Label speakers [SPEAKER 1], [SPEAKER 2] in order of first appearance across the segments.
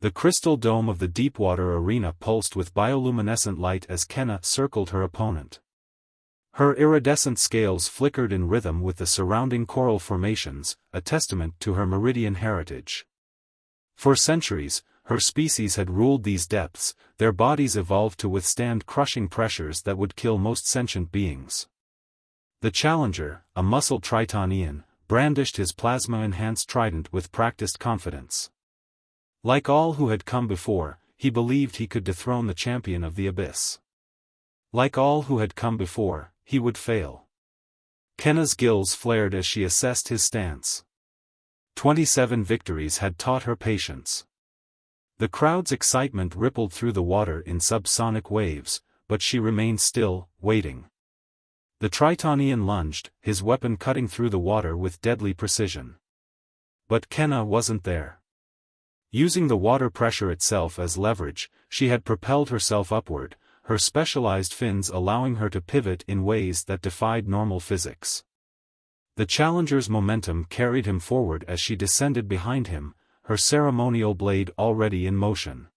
[SPEAKER 1] The crystal dome of the deepwater arena pulsed with bioluminescent light as Kenna circled her opponent. Her iridescent scales flickered in rhythm with the surrounding coral formations, a testament to her meridian heritage. For centuries, her species had ruled these depths, their bodies evolved to withstand crushing pressures that would kill most sentient beings. The challenger, a muscled Tritonian, brandished his plasma-enhanced trident with practiced confidence. Like all who had come before, he believed he could dethrone the champion of the abyss. Like all who had come before, he would fail. Kenna's gills flared as she assessed his stance. 27 victories had taught her patience. The crowd's excitement rippled through the water in subsonic waves, but she remained still, waiting. The Tritonian lunged, his weapon cutting through the water with deadly precision. But Kenna wasn't there. Using the water pressure itself as leverage, she had propelled herself upward, her specialized fins allowing her to pivot in ways that defied normal physics. The challenger's momentum carried him forward as she descended behind him, her ceremonial blade already in motion.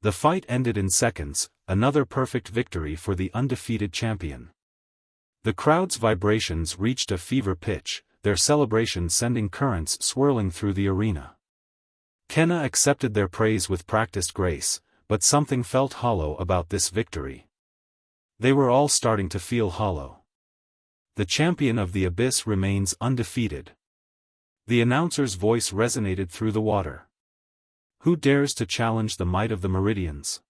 [SPEAKER 1] The fight ended in seconds, another perfect victory for the undefeated champion. The crowd's vibrations reached a fever pitch, their celebration sending currents swirling through the arena. Kenna accepted their praise with practiced grace, but something felt hollow about this victory. They were all starting to feel hollow. The champion of the abyss remains undefeated. The announcer's voice resonated through the water. Who dares to challenge the might of the meridians?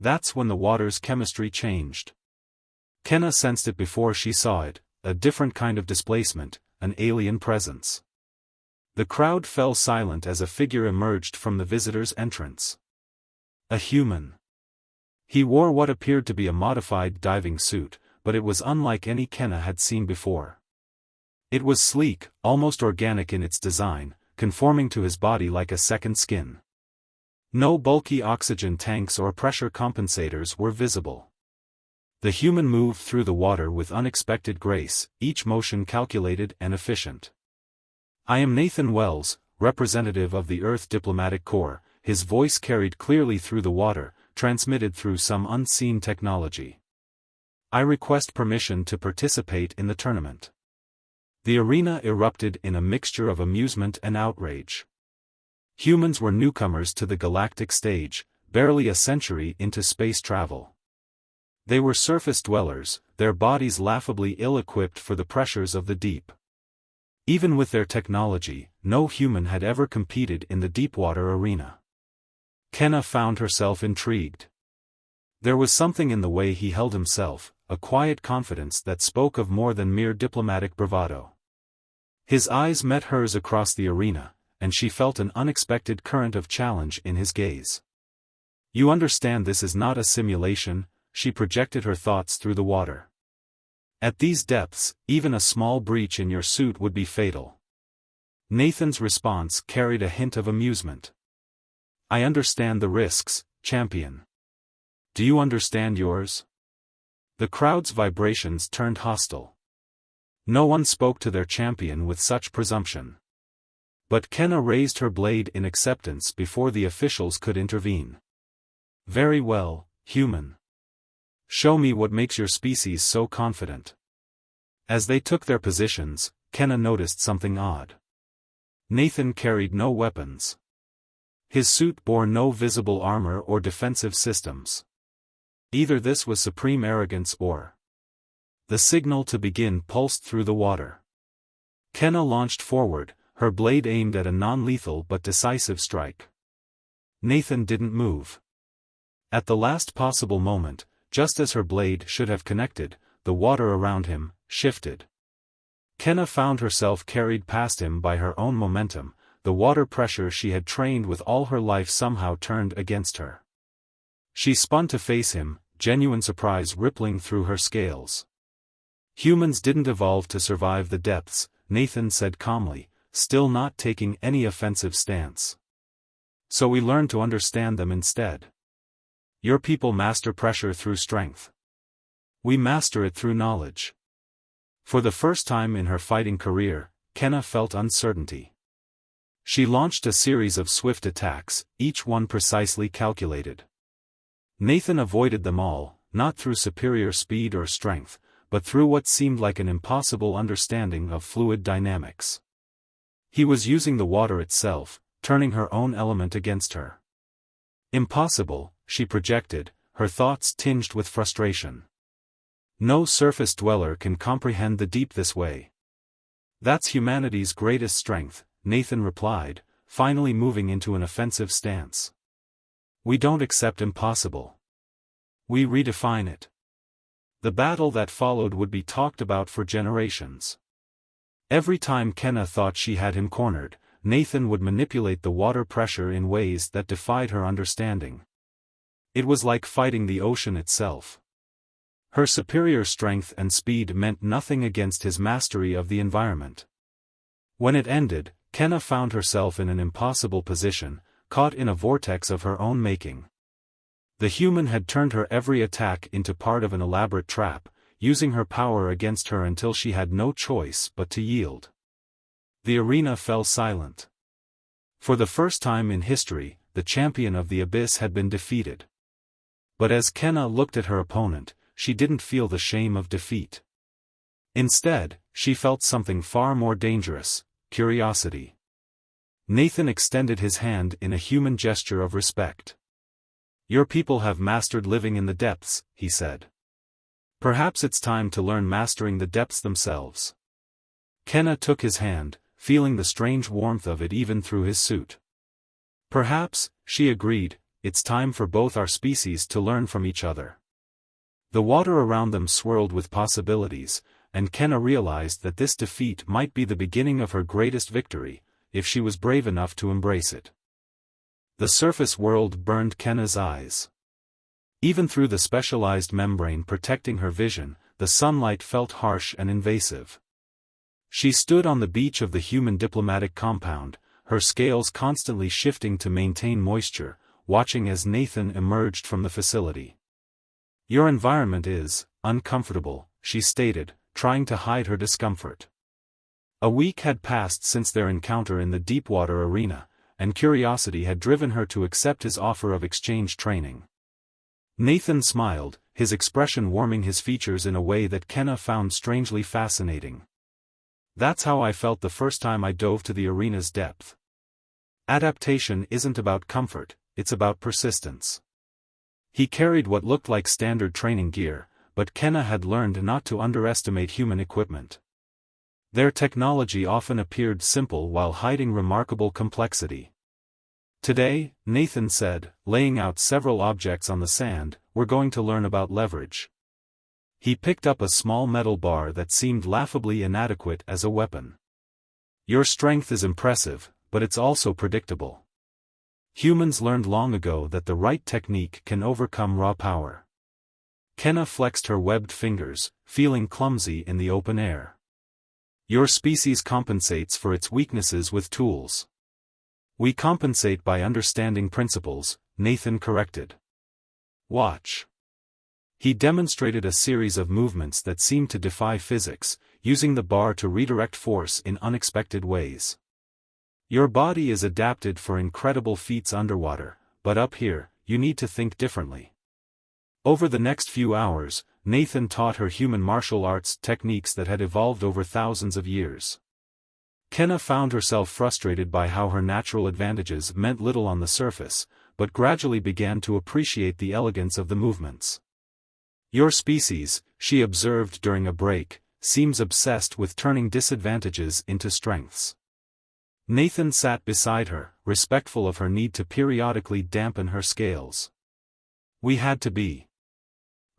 [SPEAKER 1] That's when the water's chemistry changed. Kenna sensed it before she saw it, a different kind of displacement, an alien presence. The crowd fell silent as a figure emerged from the visitor's entrance. A human. He wore what appeared to be a modified diving suit, but it was unlike any Kenna had seen before. It was sleek, almost organic in its design, conforming to his body like a second skin. No bulky oxygen tanks or pressure compensators were visible. The human moved through the water with unexpected grace, each motion calculated and efficient. I am Nathan Wells, representative of the Earth Diplomatic Corps, his voice carried clearly through the water, transmitted through some unseen technology. I request permission to participate in the tournament. The arena erupted in a mixture of amusement and outrage. Humans were newcomers to the galactic stage, barely a century into space travel. They were surface dwellers, their bodies laughably ill-equipped for the pressures of the deep. Even with their technology, no human had ever competed in the deepwater arena. Kenna found herself intrigued. There was something in the way he held himself, a quiet confidence that spoke of more than mere diplomatic bravado. His eyes met hers across the arena, and she felt an unexpected current of challenge in his gaze. You understand this is not a simulation, she projected her thoughts through the water. At these depths, even a small breach in your suit would be fatal. Nathan's response carried a hint of amusement. I understand the risks, champion. Do you understand yours? The crowd's vibrations turned hostile. No one spoke to their champion with such presumption. But Kenna raised her blade in acceptance before the officials could intervene. Very well, human. Show me what makes your species so confident. As they took their positions, Kenna noticed something odd. Nathan carried no weapons. His suit bore no visible armor or defensive systems. Either this was supreme arrogance or... The signal to begin pulsed through the water. Kenna launched forward, her blade aimed at a non-lethal but decisive strike. Nathan didn't move. At the last possible moment, just as her blade should have connected, the water around him shifted. Kenna found herself carried past him by her own momentum, the water pressure she had trained with all her life somehow turned against her. She spun to face him, genuine surprise rippling through her scales. Humans didn't evolve to survive the depths, Nathan said calmly, still not taking any offensive stance. So we learned to understand them instead. Your people master pressure through strength. We master it through knowledge. For the first time in her fighting career, Kenna felt uncertainty. She launched a series of swift attacks, each one precisely calculated. Nathan avoided them all, not through superior speed or strength, but through what seemed like an impossible understanding of fluid dynamics. He was using the water itself, turning her own element against her. Impossible, she projected, her thoughts tinged with frustration. No surface dweller can comprehend the deep this way. That's humanity's greatest strength, Nathan replied, finally moving into an offensive stance. We don't accept impossible. We redefine it. The battle that followed would be talked about for generations. Every time Kenna thought she had him cornered, Nathan would manipulate the water pressure in ways that defied her understanding. It was like fighting the ocean itself. Her superior strength and speed meant nothing against his mastery of the environment. When it ended, Kenna found herself in an impossible position, caught in a vortex of her own making. The human had turned her every attack into part of an elaborate trap, using her power against her until she had no choice but to yield. The arena fell silent. For the first time in history, the champion of the abyss had been defeated. But as Kenna looked at her opponent, she didn't feel the shame of defeat. Instead, she felt something far more dangerous: curiosity. Nathan extended his hand in a human gesture of respect. Your people have mastered living in the depths, he said. Perhaps it's time to learn mastering the depths themselves. Kenna took his hand, feeling the strange warmth of it even through his suit. Perhaps, she agreed, it's time for both our species to learn from each other. The water around them swirled with possibilities, and Kenna realized that this defeat might be the beginning of her greatest victory, if she was brave enough to embrace it. The surface world burned Kenna's eyes. Even through the specialized membrane protecting her vision, the sunlight felt harsh and invasive. She stood on the beach of the human diplomatic compound, her scales constantly shifting to maintain moisture, watching as Nathan emerged from the facility. Your environment is uncomfortable, she stated, trying to hide her discomfort. A week had passed since their encounter in the deepwater arena, and curiosity had driven her to accept his offer of exchange training. Nathan smiled, his expression warming his features in a way that Kenna found strangely fascinating. That's how I felt the first time I dove to the arena's depth. Adaptation isn't about comfort, it's about persistence. He carried what looked like standard training gear, but Kenna had learned not to underestimate human equipment. Their technology often appeared simple while hiding remarkable complexity. Today, Nathan said, laying out several objects on the sand, we're going to learn about leverage. He picked up a small metal bar that seemed laughably inadequate as a weapon. Your strength is impressive, but it's also predictable. Humans learned long ago that the right technique can overcome raw power. Kenna flexed her webbed fingers, feeling clumsy in the open air. Your species compensates for its weaknesses with tools. We compensate by understanding principles, Nathan corrected. Watch. He demonstrated a series of movements that seemed to defy physics, using the bar to redirect force in unexpected ways. Your body is adapted for incredible feats underwater, but up here, you need to think differently. Over the next few hours, Nathan taught her human martial arts techniques that had evolved over thousands of years. Kenna found herself frustrated by how her natural advantages meant little on the surface, but gradually began to appreciate the elegance of the movements. Your species, she observed during a break, seems obsessed with turning disadvantages into strengths. Nathan sat beside her, respectful of her need to periodically dampen her scales. We had to be.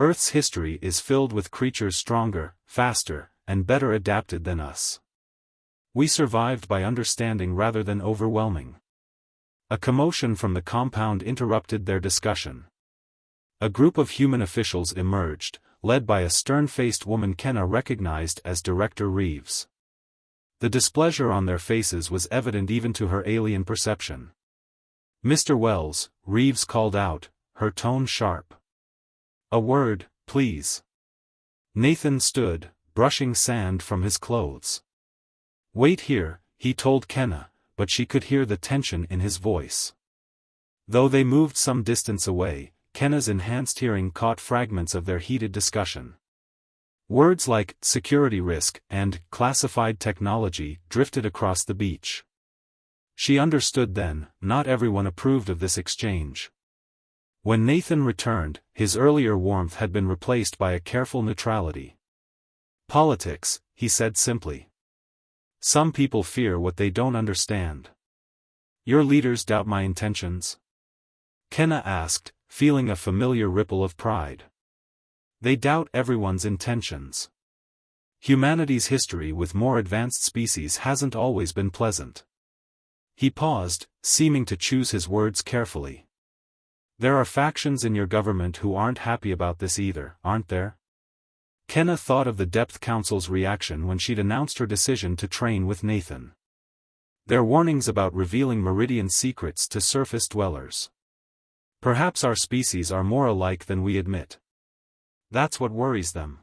[SPEAKER 1] Earth's history is filled with creatures stronger, faster, and better adapted than us. We survived by understanding rather than overwhelming. A commotion from the compound interrupted their discussion. A group of human officials emerged, led by a stern-faced woman Kenna recognized as Director Reeves. The displeasure on their faces was evident even to her alien perception. Mr. Wells, Reeves called out, her tone sharp. A word, please. Nathan stood, brushing sand from his clothes. Wait here, he told Kenna, but she could hear the tension in his voice. Though they moved some distance away, Kenna's enhanced hearing caught fragments of their heated discussion. Words like security risk and classified technology drifted across the beach. She understood then, not everyone approved of this exchange. When Nathan returned, his earlier warmth had been replaced by a careful neutrality. "Politics," he said simply. "Some people fear what they don't understand." "Your leaders doubt my intentions?" Kenna asked, feeling a familiar ripple of pride. "They doubt everyone's intentions. Humanity's history with more advanced species hasn't always been pleasant." He paused, seeming to choose his words carefully. "There are factions in your government who aren't happy about this either, aren't there?" Kenna thought of the Depth Council's reaction when she'd announced her decision to train with Nathan. Their warnings about revealing Meridian secrets to surface dwellers. "Perhaps our species are more alike than we admit. That's what worries them."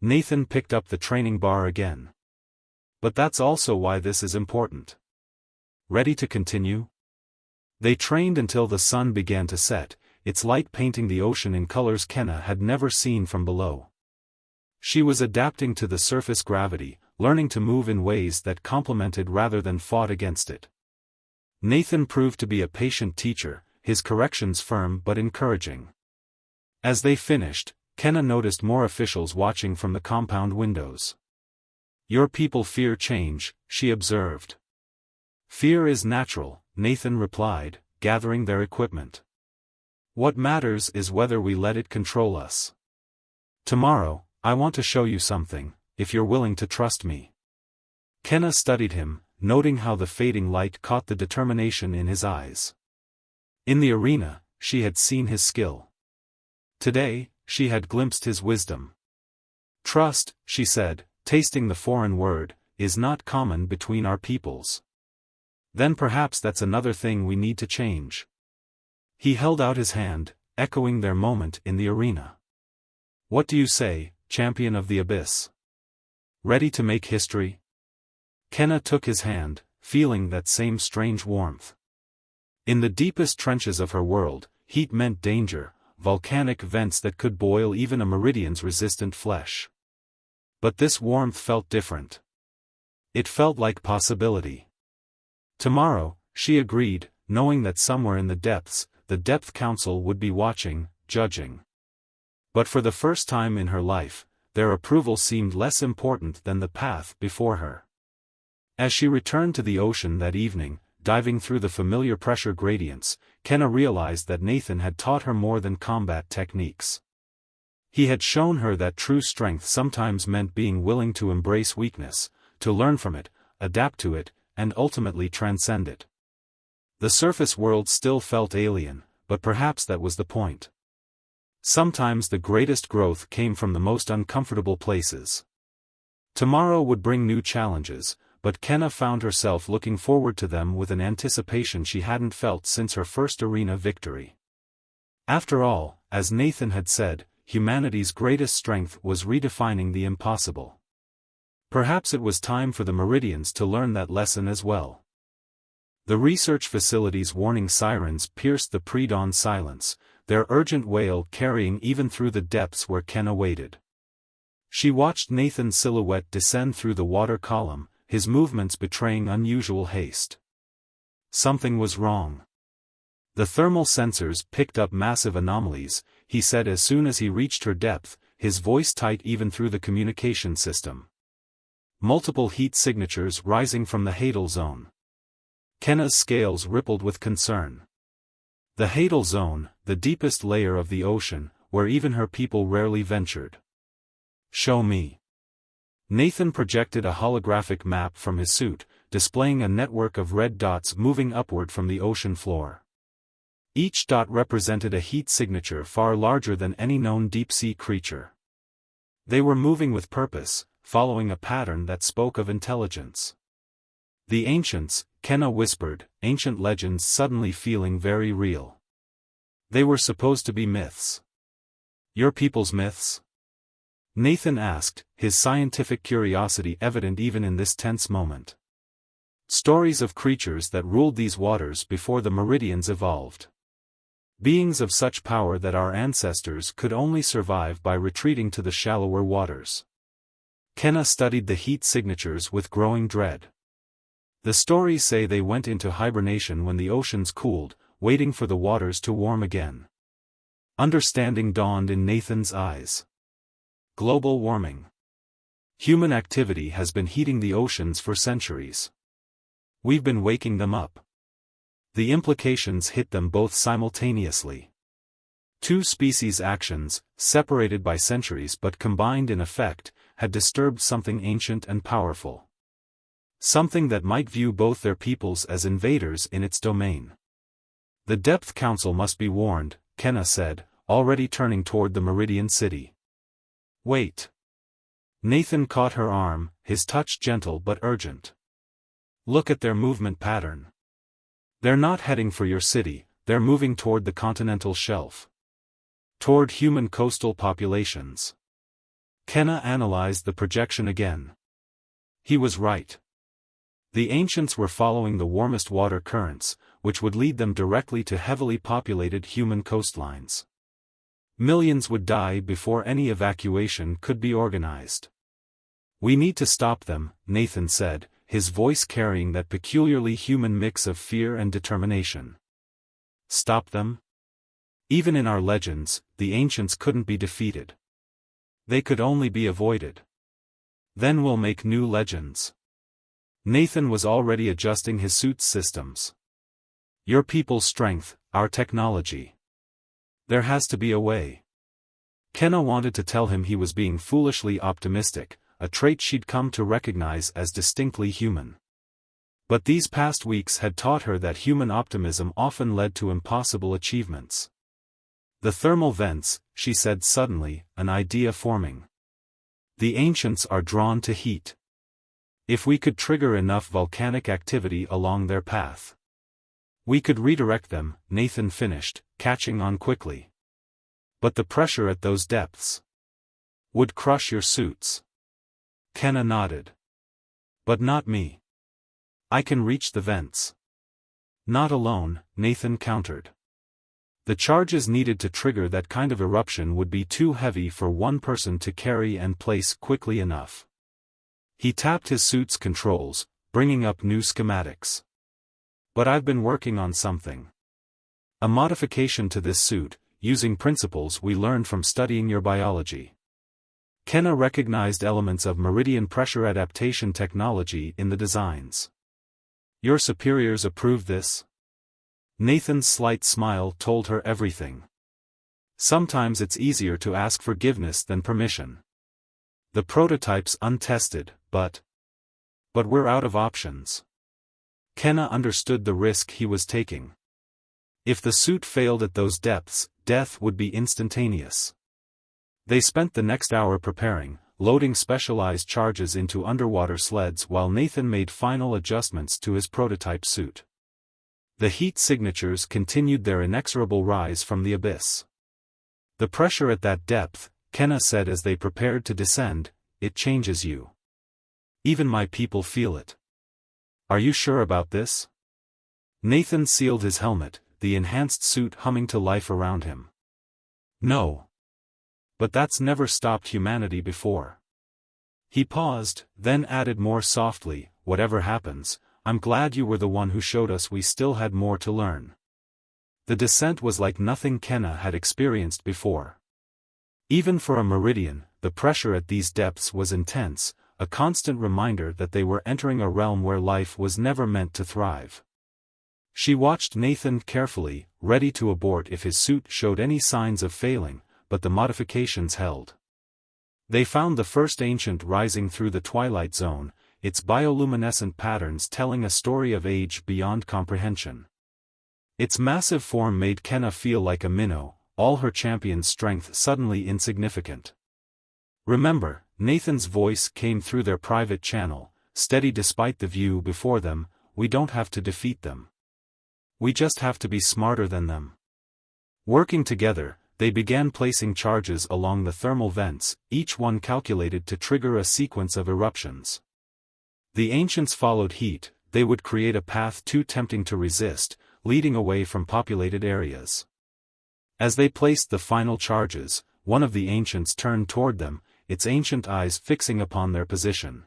[SPEAKER 1] Nathan picked up the training bar again. "But that's also why this is important. Ready to continue?" They trained until the sun began to set, its light painting the ocean in colors Kenna had never seen from below. She was adapting to the surface gravity, learning to move in ways that complemented rather than fought against it. Nathan proved to be a patient teacher, his corrections firm but encouraging. As they finished, Kenna noticed more officials watching from the compound windows. "Your people fear change," she observed. "Fear is natural," Nathan replied, gathering their equipment. "What matters is whether we let it control us. Tomorrow, I want to show you something, if you're willing to trust me." Kenna studied him, noting how the fading light caught the determination in his eyes. In the arena, she had seen his skill. Today, she had glimpsed his wisdom. "Trust," she said, tasting the foreign word, "is not common between our peoples. Then perhaps that's another thing we need to change." He held out his hand, echoing their moment in the arena. "What do you say, champion of the abyss? Ready to make history?" Kenna took his hand, feeling that same strange warmth. In the deepest trenches of her world, heat meant danger, volcanic vents that could boil even a Meridian's resistant flesh. But this warmth felt different. It felt like possibility. Tomorrow, she agreed, knowing that somewhere in the depths, the Depth Council would be watching, judging. But for the first time in her life, their approval seemed less important than the path before her. As she returned to the ocean that evening, diving through the familiar pressure gradients, Kenna realized that Nathan had taught her more than combat techniques. He had shown her that true strength sometimes meant being willing to embrace weakness, to learn from it, adapt to it, and ultimately transcend it. The surface world still felt alien, but perhaps that was the point. Sometimes the greatest growth came from the most uncomfortable places. Tomorrow would bring new challenges, but Kenna found herself looking forward to them with an anticipation she hadn't felt since her first arena victory. After all, as Nathan had said, humanity's greatest strength was redefining the impossible. Perhaps it was time for the Meridians to learn that lesson as well. The research facility's warning sirens pierced the pre-dawn silence, their urgent wail carrying even through the depths where Kenna waited. She watched Nathan's silhouette descend through the water column, his movements betraying unusual haste. Something was wrong. The thermal sensors picked up massive anomalies, he said as soon as he reached her depth, his voice tight even through the communication system. Multiple heat signatures rising from the Hadal Zone. Kenna's scales rippled with concern. The Hadal Zone, the deepest layer of the ocean, where even her people rarely ventured. "Show me." Nathan projected a holographic map from his suit, displaying a network of red dots moving upward from the ocean floor. Each dot represented a heat signature far larger than any known deep-sea creature. They were moving with purpose, following a pattern that spoke of intelligence. The ancients, Kenna whispered, ancient legends suddenly feeling very real. They were supposed to be myths. "Your people's myths?" Nathan asked, his scientific curiosity evident even in this tense moment. Stories of creatures that ruled these waters before the meridians evolved. Beings of such power that our ancestors could only survive by retreating to the shallower waters. Kenna studied the heat signatures with growing dread. The stories say they went into hibernation when the oceans cooled, waiting for the waters to warm again. Understanding dawned in Nathan's eyes. Global warming. Human activity has been heating the oceans for centuries. We've been waking them up. The implications hit them both simultaneously. Two species' actions, separated by centuries but combined in effect, had disturbed something ancient and powerful. Something that might view both their peoples as invaders in its domain. The Depth Council must be warned, Kenna said, already turning toward the Meridian City. Wait. Nathan caught her arm, his touch gentle but urgent. Look at their movement pattern. They're not heading for your city, they're moving toward the continental shelf. Toward human coastal populations. Kenna analyzed the projection again. He was right. The ancients were following the warmest water currents, which would lead them directly to heavily populated human coastlines. Millions would die before any evacuation could be organized. We need to stop them, Nathan said, his voice carrying that peculiarly human mix of fear and determination. Stop them? Even in our legends, the ancients couldn't be defeated. They could only be avoided. Then we'll make new legends. Nathan was already adjusting his suit's systems. Your people's strength, our technology. There has to be a way. Kenna wanted to tell him he was being foolishly optimistic, a trait she'd come to recognize as distinctly human. But these past weeks had taught her that human optimism often led to impossible achievements. The thermal vents, she said suddenly, an idea forming. The ancients are drawn to heat. If we could trigger enough volcanic activity along their path, we could redirect them, Nathan finished, catching on quickly. But the pressure at those depths would crush your suits. Kenna nodded. But not me. I can reach the vents. Not alone, Nathan countered. The charges needed to trigger that kind of eruption would be too heavy for one person to carry and place quickly enough. He tapped his suit's controls, bringing up new schematics. But I've been working on something. A modification to this suit, using principles we learned from studying your biology. Kenna recognized elements of meridian pressure adaptation technology in the designs. Your superiors approve this? Nathan's slight smile told her everything. Sometimes it's easier to ask forgiveness than permission. The prototype's untested, but we're out of options. Kenna understood the risk he was taking. If the suit failed at those depths, death would be instantaneous. They spent the next hour preparing, loading specialized charges into underwater sleds while Nathan made final adjustments to his prototype suit. The heat signatures continued their inexorable rise from the abyss. The pressure at that depth, Kenna said as they prepared to descend, it changes you. Even my people feel it. Are you sure about this? Nathan sealed his helmet, the enhanced suit humming to life around him. No. But that's never stopped humanity before. He paused, then added more softly, whatever happens, I'm glad you were the one who showed us we still had more to learn. The descent was like nothing Kenna had experienced before. Even for a meridian, the pressure at these depths was intense, a constant reminder that they were entering a realm where life was never meant to thrive. She watched Nathan carefully, ready to abort if his suit showed any signs of failing, but the modifications held. They found the first ancient rising through the twilight zone, its bioluminescent patterns telling a story of age beyond comprehension. Its massive form made Kenna feel like a minnow, all her champion's strength suddenly insignificant. Remember, Nathan's voice came through their private channel, steady despite the view before them, we don't have to defeat them. We just have to be smarter than them. Working together, they began placing charges along the thermal vents, each one calculated to trigger a sequence of eruptions. The ancients followed heat, they would create a path too tempting to resist, leading away from populated areas. As they placed the final charges, one of the ancients turned toward them, its ancient eyes fixing upon their position.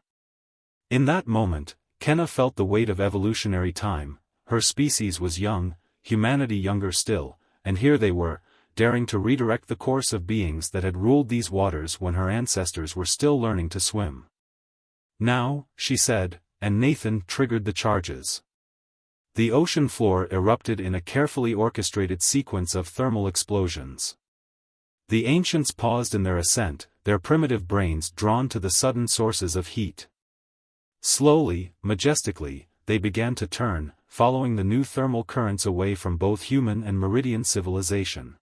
[SPEAKER 1] In that moment, Kenna felt the weight of evolutionary time. Her species was young, humanity younger still, and here they were, daring to redirect the course of beings that had ruled these waters when her ancestors were still learning to swim. Now, she said, and Nathan triggered the charges. The ocean floor erupted in a carefully orchestrated sequence of thermal explosions. The ancients paused in their ascent, their primitive brains drawn to the sudden sources of heat. Slowly, majestically, they began to turn, following the new thermal currents away from both human and meridian civilization.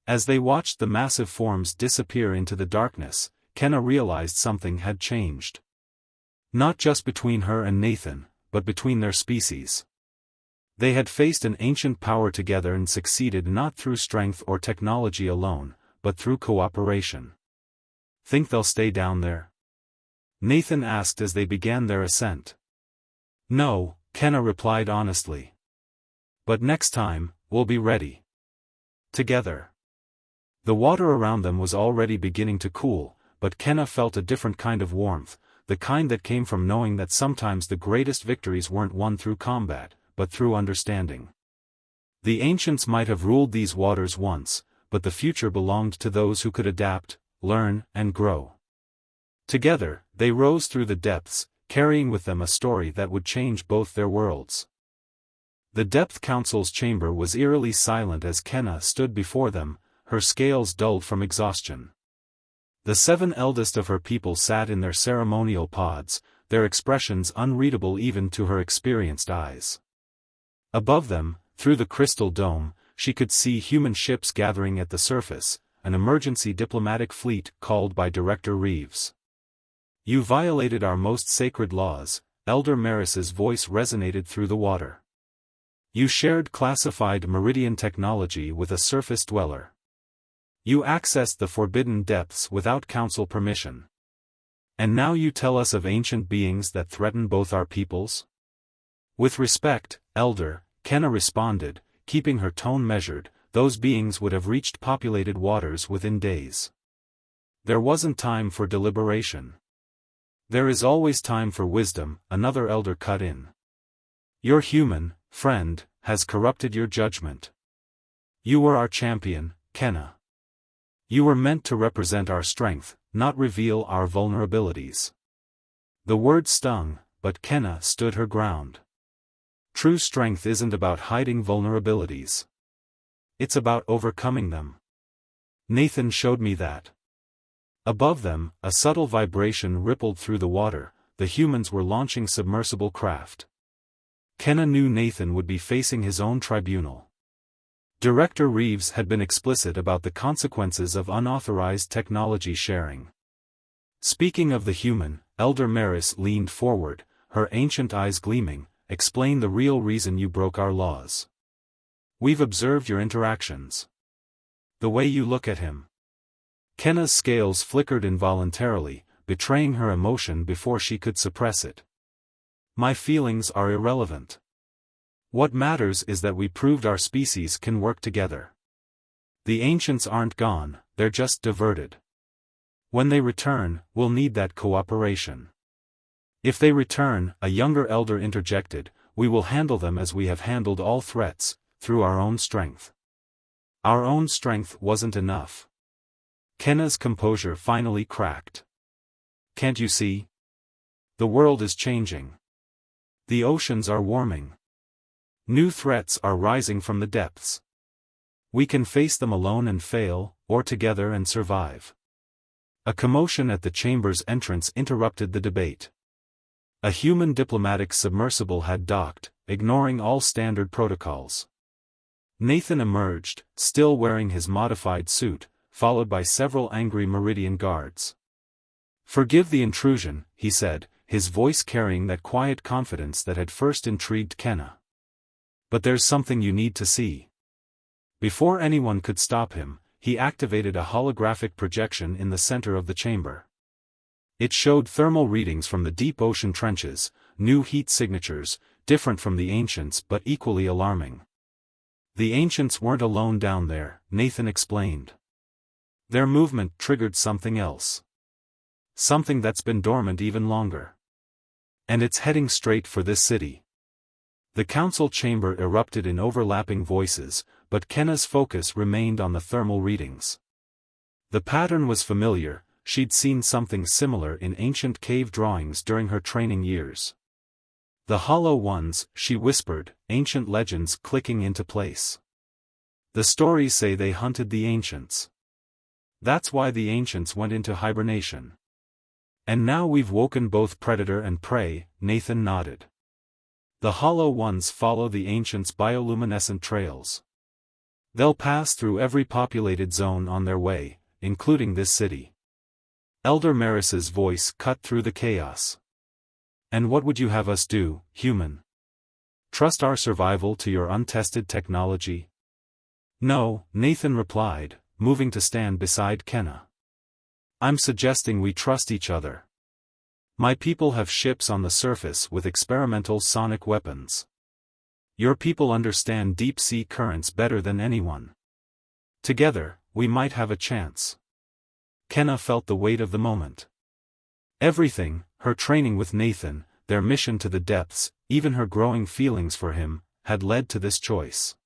[SPEAKER 1] As they watched the massive forms disappear into the darkness, Kenna realized something had changed. Not just between her and Nathan, but between their species. They had faced an ancient power together and succeeded not through strength or technology alone, but through cooperation. Think they'll stay down there? Nathan asked as they began their ascent. No, Kenna replied honestly. But next time, we'll be ready. Together. The water around them was already beginning to cool, but Kenna felt a different kind of warmth, the kind that came from knowing that sometimes the greatest victories weren't won through combat, but through understanding. The ancients might have ruled these waters once, but the future belonged to those who could adapt, learn, and grow. Together, they rose through the depths, carrying with them a story that would change both their worlds. The Depth Council's chamber was eerily silent as Kenna stood before them, her scales dulled from exhaustion. The 7 eldest of her people sat in their ceremonial pods, their expressions unreadable even to her experienced eyes. Above them, through the crystal dome, she could see human ships gathering at the surface, an emergency diplomatic fleet called by Director Reeves. You violated our most sacred laws, Elder Maris's voice resonated through the water. You shared classified meridian technology with a surface dweller. You accessed the forbidden depths without council permission. And now you tell us of ancient beings that threaten both our peoples? With respect, Elder, Kenna responded, keeping her tone measured, those beings would have reached populated waters within days. There wasn't time for deliberation. There is always time for wisdom, another elder cut in. Your human, friend, has corrupted your judgment. You were our champion, Kenna. You were meant to represent our strength, not reveal our vulnerabilities. The word stung, but Kenna stood her ground. True strength isn't about hiding vulnerabilities. It's about overcoming them. Nathan showed me that. Above them, a subtle vibration rippled through the water, the humans were launching submersible craft. Kenna knew Nathan would be facing his own tribunal. Director Reeves had been explicit about the consequences of unauthorized technology sharing. Speaking of the human, Elder Maris leaned forward, her ancient eyes gleaming, explain the real reason you broke our laws. We've observed your interactions. The way you look at him. Kenna's scales flickered involuntarily, betraying her emotion before she could suppress it. My feelings are irrelevant. What matters is that we proved our species can work together. The ancients aren't gone, they're just diverted. When they return, we'll need that cooperation. If they return, a younger elder interjected, we will handle them as we have handled all threats, through our own strength. Our own strength wasn't enough. Kenna's composure finally cracked. Can't you see? The world is changing. The oceans are warming. New threats are rising from the depths. We can face them alone and fail, or together and survive. A commotion at the chamber's entrance interrupted the debate. A human diplomatic submersible had docked, ignoring all standard protocols. Nathan emerged, still wearing his modified suit, followed by several angry Meridian guards. Forgive the intrusion, he said, his voice carrying that quiet confidence that had first intrigued Kenna. But there's something you need to see. Before anyone could stop him, he activated a holographic projection in the center of the chamber. It showed thermal readings from the deep ocean trenches, new heat signatures, different from the ancients but equally alarming. The ancients weren't alone down there, Nathan explained. Their movement triggered something else. Something that's been dormant even longer. And it's heading straight for this city. The council chamber erupted in overlapping voices, but Kenna's focus remained on the thermal readings. The pattern was familiar, she'd seen something similar in ancient cave drawings during her training years. The hollow ones, she whispered, ancient legends clicking into place. The stories say they hunted the ancients. That's why the ancients went into hibernation. And now we've woken both predator and prey, Nathan nodded. The hollow ones follow the ancients' bioluminescent trails. They'll pass through every populated zone on their way, including this city. Elder Maris's voice cut through the chaos. And what would you have us do, human? Trust our survival to your untested technology? No, Nathan replied, moving to stand beside Kenna. I'm suggesting we trust each other. My people have ships on the surface with experimental sonic weapons. Your people understand deep-sea currents better than anyone. Together, we might have a chance. Kenna felt the weight of the moment. Everything, her training with Nathan, their mission to the depths, even her growing feelings for him, had led to this choice.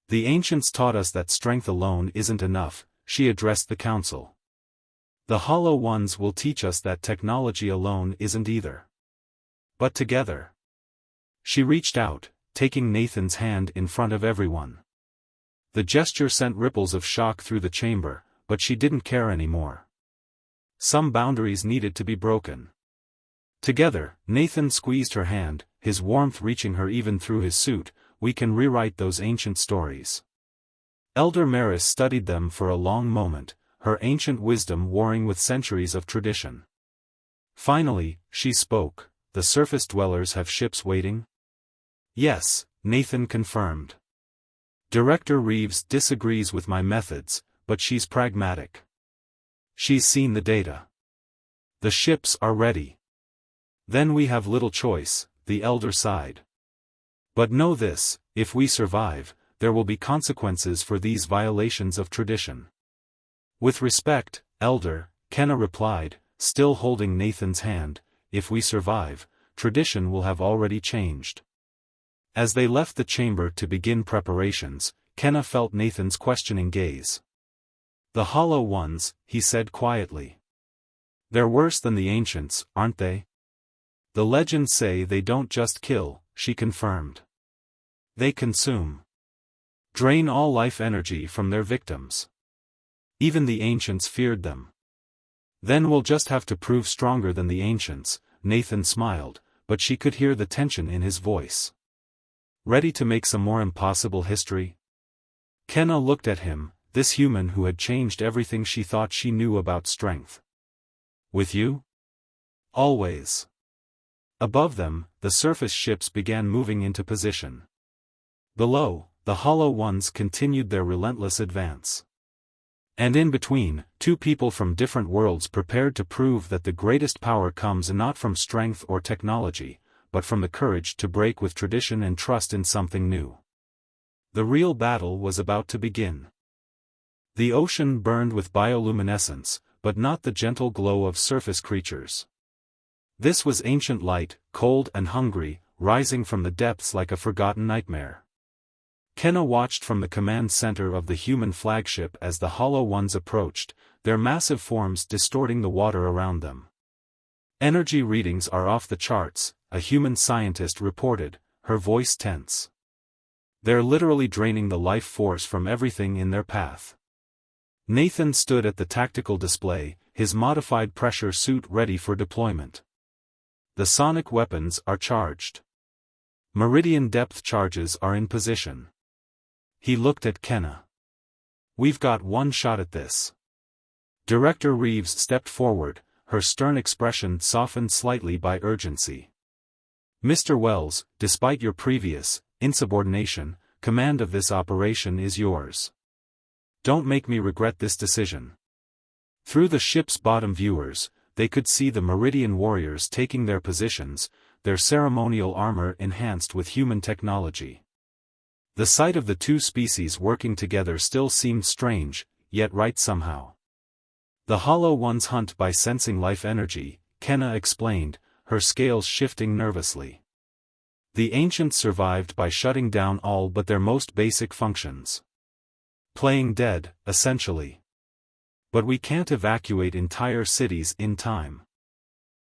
[SPEAKER 1] The ancients taught us that strength alone isn't enough, she addressed the council. The hollow ones will teach us that technology alone isn't either. But together. She reached out, taking Nathan's hand in front of everyone. The gesture sent ripples of shock through the chamber, but she didn't care anymore. Some boundaries needed to be broken. Together, Nathan squeezed her hand, his warmth reaching her even through his suit. We can rewrite those ancient stories. Elder Maris studied them for a long moment, her ancient wisdom warring with centuries of tradition. Finally, she spoke. The surface dwellers have ships waiting? Yes, Nathan confirmed. Director Reeves disagrees with my methods, but she's pragmatic. She's seen the data. The ships are ready. Then we have little choice, the elder sighed. But know this, if we survive, there will be consequences for these violations of tradition. With respect, Elder, Kenna replied, still holding Nathan's hand, if we survive, tradition will have already changed. As they left the chamber to begin preparations, Kenna felt Nathan's questioning gaze. The hollow ones, he said quietly. They're worse than the ancients, aren't they? The legends say they don't just kill, she confirmed. They consume. Drain all life energy from their victims. Even the ancients feared them. Then we'll just have to prove stronger than the ancients, Nathan smiled, but she could hear the tension in his voice. Ready to make some more impossible history? Kenna looked at him, this human who had changed everything she thought she knew about strength. With you? Always. Above them, the surface ships began moving into position. Below, the hollow ones continued their relentless advance. And in between, two people from different worlds prepared to prove that the greatest power comes not from strength or technology, but from the courage to break with tradition and trust in something new. The real battle was about to begin. The ocean burned with bioluminescence, but not the gentle glow of surface creatures. This was ancient light, cold and hungry, rising from the depths like a forgotten nightmare. Kenna watched from the command center of the human flagship as the hollow ones approached, their massive forms distorting the water around them. Energy readings are off the charts, a human scientist reported, her voice tense. They're literally draining the life force from everything in their path. Nathan stood at the tactical display, his modified pressure suit ready for deployment. The sonic weapons are charged. Meridian depth charges are in position. He looked at Kenna. We've got one shot at this. Director Reeves stepped forward, her stern expression softened slightly by urgency. Mr. Wells, despite your previous insubordination, command of this operation is yours. Don't make me regret this decision. Through the ship's bottom viewers, they could see the Meridian warriors taking their positions, their ceremonial armor enhanced with human technology. The sight of the two species working together still seemed strange, yet right somehow. The Hollow Ones hunt by sensing life energy, Kenna explained, her scales shifting nervously. The ancients survived by shutting down all but their most basic functions. Playing dead, essentially. But we can't evacuate entire cities in time.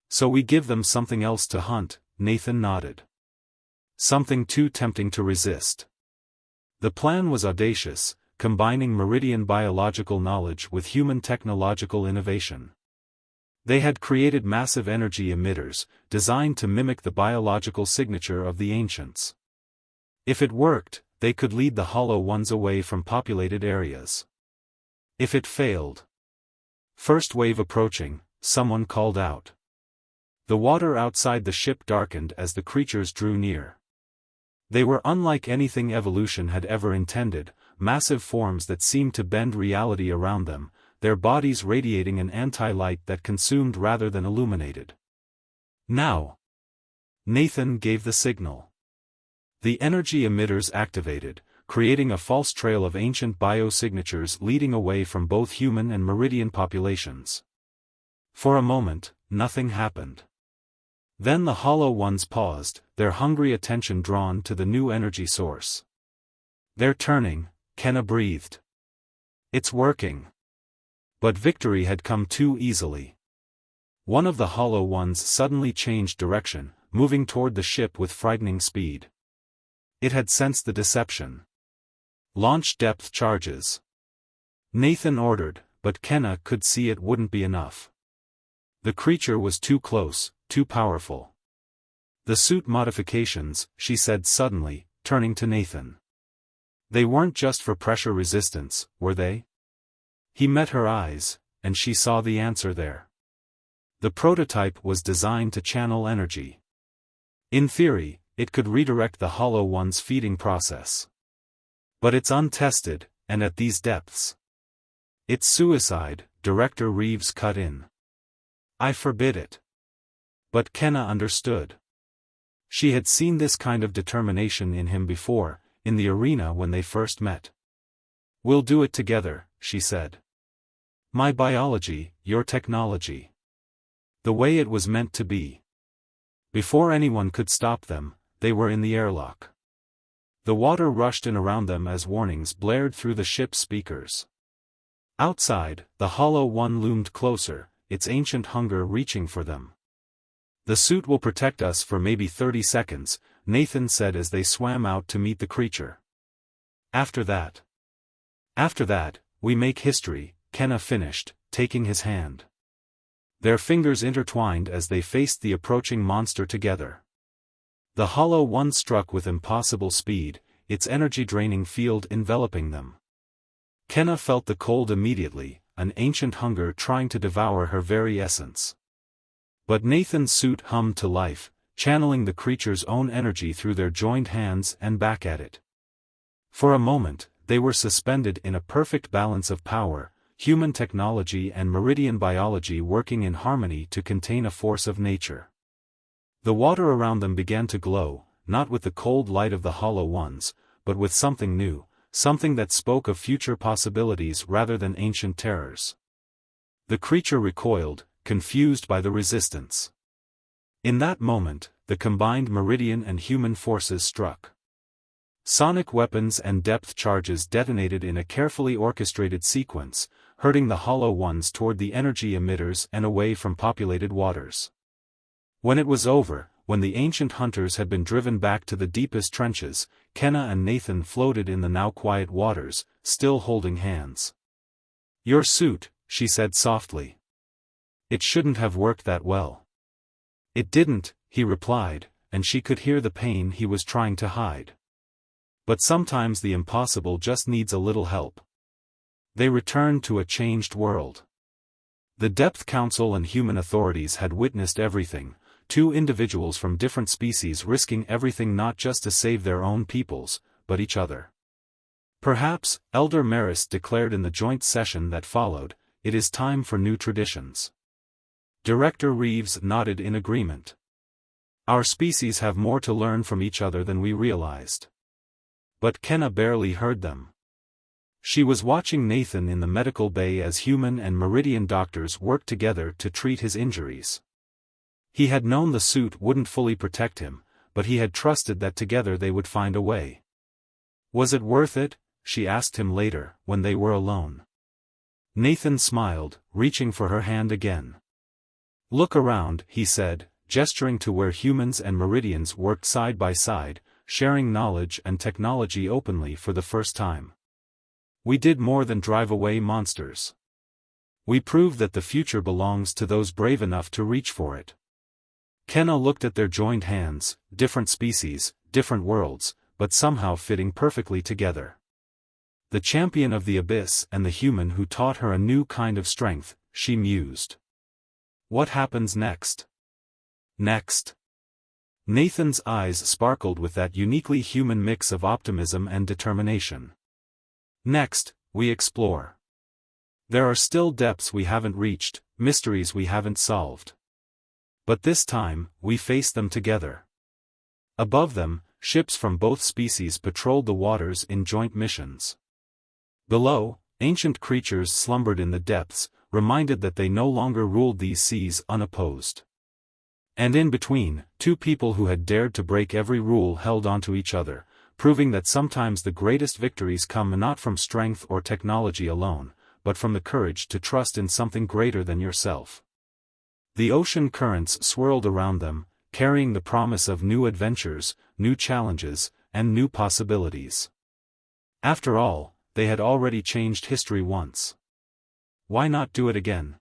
[SPEAKER 1] So we give them something else to hunt, Nathan nodded. Something too tempting to resist. The plan was audacious, combining Meridian biological knowledge with human technological innovation. They had created massive energy emitters, designed to mimic the biological signature of the ancients. If it worked, they could lead the Hollow Ones away from populated areas. If it failed. First wave approaching, someone called out. The water outside the ship darkened as the creatures drew near. They were unlike anything evolution had ever intended, massive forms that seemed to bend reality around them, their bodies radiating an anti-light that consumed rather than illuminated. Now! Nathan gave the signal. The energy emitters activated, creating a false trail of ancient biosignatures leading away from both human and Meridian populations. For a moment, nothing happened. Then the Hollow Ones paused, their hungry attention drawn to the new energy source. They're turning, Kenna breathed. It's working. But victory had come too easily. One of the Hollow Ones suddenly changed direction, moving toward the ship with frightening speed. It had sensed the deception. Launch depth charges. Nathan ordered, but Kenna could see it wouldn't be enough. The creature was too close, too powerful. The suit modifications, she said suddenly, turning to Nathan. They weren't just for pressure resistance, were they? He met her eyes, and she saw the answer there. The prototype was designed to channel energy. In theory, it could redirect the Hollow One's feeding process. But it's untested, and at these depths. It's suicide, Director Reeves cut in. I forbid it. But Kenna understood. She had seen this kind of determination in him before, in the arena when they first met. We'll do it together, she said. My biology, your technology. The way it was meant to be. Before anyone could stop them, they were in the airlock. The water rushed in around them as warnings blared through the ship's speakers. Outside, the Hollow One loomed closer, its ancient hunger reaching for them. The suit will protect us for maybe 30 seconds, Nathan said as they swam out to meet the creature. After that, we make history, Kenna finished, taking his hand. Their fingers intertwined as they faced the approaching monster together. The Hollow One struck with impossible speed, its energy-draining field enveloping them. Kenna felt the cold immediately, an ancient hunger trying to devour her very essence. But Nathan's suit hummed to life, channeling the creature's own energy through their joined hands and back at it. For a moment, they were suspended in a perfect balance of power, human technology and Meridian biology working in harmony to contain a force of nature. The water around them began to glow, not with the cold light of the Hollow Ones, but with something new, something that spoke of future possibilities rather than ancient terrors. The creature recoiled, confused by the resistance. In that moment, the combined Meridian and human forces struck. Sonic weapons and depth charges detonated in a carefully orchestrated sequence, hurting the Hollow Ones toward the energy emitters and away from populated waters. When it was over, when the ancient hunters had been driven back to the deepest trenches, Kenna and Nathan floated in the now quiet waters, still holding hands. Your suit, she said softly. It shouldn't have worked that well. It didn't, he replied, and she could hear the pain he was trying to hide. But sometimes the impossible just needs a little help. They returned to a changed world. The Depth Council and human authorities had witnessed everything, two individuals from different species risking everything not just to save their own peoples, but each other. Perhaps, Elder Maris declared in the joint session that followed, it is time for new traditions. Director Reeves nodded in agreement. Our species have more to learn from each other than we realized. But Kenna barely heard them. She was watching Nathan in the medical bay as human and Meridian doctors worked together to treat his injuries. He had known the suit wouldn't fully protect him, but he had trusted that together they would find a way. Was it worth it? She asked him later, when they were alone. Nathan smiled, reaching for her hand again. Look around, he said, gesturing to where humans and Meridians worked side by side, sharing knowledge and technology openly for the first time. We did more than drive away monsters. We proved that the future belongs to those brave enough to reach for it. Kenna looked at their joined hands, different species, different worlds, but somehow fitting perfectly together. The champion of the abyss and the human who taught her a new kind of strength, she mused. What happens next? Next? Nathan's eyes sparkled with that uniquely human mix of optimism and determination. Next, we explore. There are still depths we haven't reached, mysteries we haven't solved. But this time, we face them together. Above them, ships from both species patrolled the waters in joint missions. Below, ancient creatures slumbered in the depths, reminded that they no longer ruled these seas unopposed. And in between, two people who had dared to break every rule held onto each other, proving that sometimes the greatest victories come not from strength or technology alone, but from the courage to trust in something greater than yourself. The ocean currents swirled around them, carrying the promise of new adventures, new challenges, and new possibilities. After all, they had already changed history once. Why not do it again?